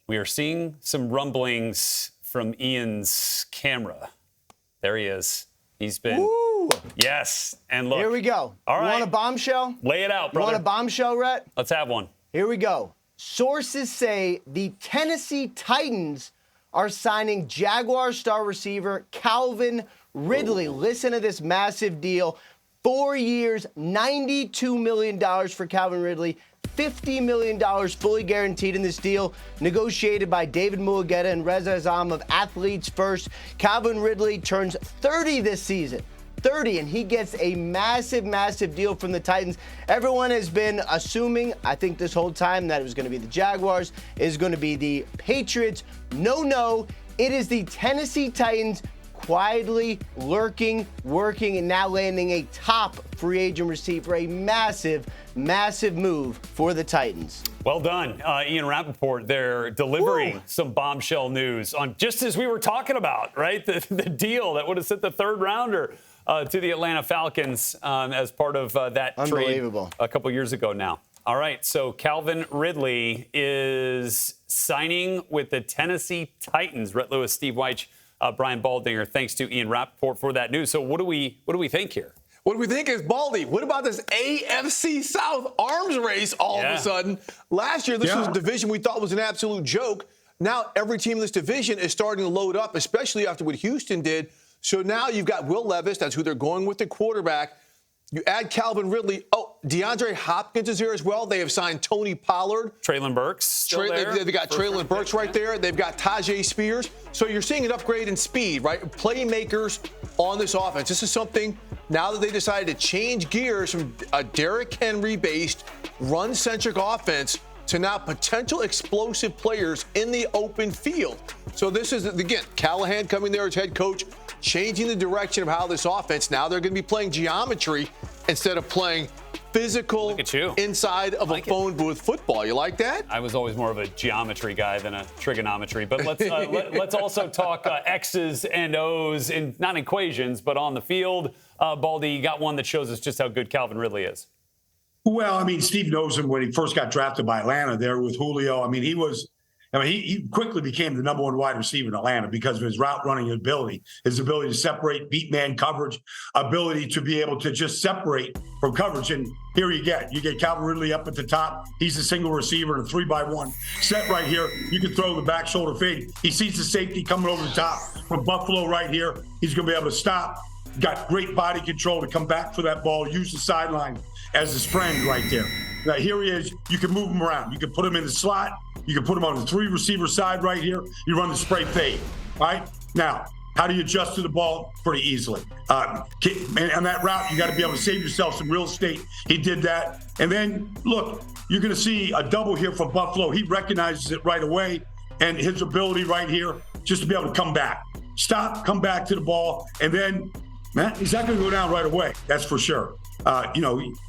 We are seeing some rumblings from Ian's camera. There he is. He's been. Woo! Yes. And look. Here we go. All right. You want a bombshell? Lay it out, brother. You want a bombshell, Rhett? Let's have one. Here we go. Sources say the Tennessee Titans are signing Jaguar star receiver Calvin Ridley. Listen to this massive deal. 4 years, $92 million for Calvin Ridley. $50 million fully guaranteed in this deal, negotiated by David Mulugheta and Reza Azam of Athletes First. Calvin Ridley turns 30 this season. 30, and he gets a massive, massive deal from the Titans. Everyone has been assuming, I think this whole time, that it was going to be the Jaguars, it is going to be the Patriots. No, it is the Tennessee Titans quietly lurking, working, and now landing a top free agent receiver. A massive, massive move for the Titans. Well done, Ian Rappaport. They're delivering some bombshell news on just as we were talking about, right? The deal that would have sent the third rounder to the Atlanta Falcons as part of that trade a couple years ago now. All right, so Calvin Ridley is signing with the Tennessee Titans. Rhett Lewis, Steve Wyche, Brian Baldinger. Thanks to Ian Rappaport for that news. So what do we think here? What do we think is Baldy? What about this AFC South arms race all of a sudden? Last year, this was a division we thought was an absolute joke. Now every team in this division is starting to load up, especially after what Houston did. So now you've got Will Levis. That's who they're going with, the quarterback. You add Calvin Ridley. Oh, DeAndre Hopkins is here as well. They have signed Tony Pollard. Treylon Burks. They've got Treylon Burks right there. They've got Tajay Spears. So you're seeing an upgrade in speed, right? Playmakers on this offense. This is something, now that they decided to change gears from a Derrick Henry-based, run-centric offense to now potential explosive players in the open field. So this is, again, Callahan coming there as head coach, changing the direction of how this offense, now they're going to be playing geometry instead of playing physical inside of a phone booth football. You like that? I was always more of a geometry guy than a trigonometry. But let's also talk X's and O's, not equations, but on the field. Baldy, you got one that shows us just how good Calvin Ridley is. Well, I mean, Steve knows him when he first got drafted by Atlanta there with Julio. I mean, he quickly became the number one wide receiver in Atlanta because of his route running ability, his ability to separate, beat man coverage, ability to be able to just separate from coverage. And here you get Calvin Ridley up at the top. He's a single receiver in a 3-by-1 set right here. You can throw the back shoulder fade. He sees the safety coming over the top from Buffalo right here. He's going to be able to stop. Got great body control to come back for that ball, use the sideline as his friend right there. Now, here he is. You can move him around. You can put him in the slot. You can put him on the 3-receiver side right here. You run the spray fade, right? Now, how do you adjust to the ball? Pretty easily. And on that route, you got to be able to save yourself some real estate. He did that. And then, look, you're going to see a double here from Buffalo. He recognizes it right away. And his ability right here, just to be able to come back. Stop, come back to the ball, and then, man, he's not going to go down right away. That's for sure.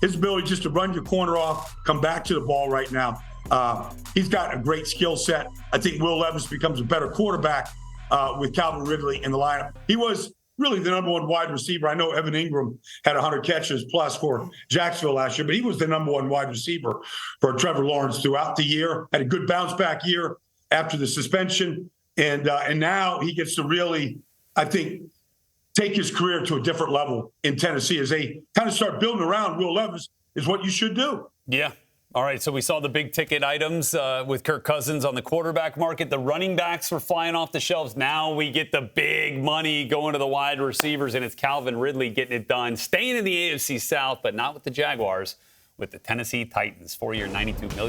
His ability just to run your corner off, come back to the ball right now. He's got a great skill set. I think Will Levis becomes a better quarterback with Calvin Ridley in the lineup. He was really the number one wide receiver. I know Evan Ingram had 100 catches plus for Jacksonville last year, but he was the number one wide receiver for Trevor Lawrence throughout the year. Had a good bounce back year after the suspension. And now he gets to really, I think, take his career to a different level in Tennessee as they kind of start building around Will Levis is what you should do. Yeah. All right, so we saw the big ticket items with Kirk Cousins on the quarterback market. The running backs were flying off the shelves. Now we get the big money going to the wide receivers, and it's Calvin Ridley getting it done. Staying in the AFC South, but not with the Jaguars, with the Tennessee Titans. 4-year, $92 million.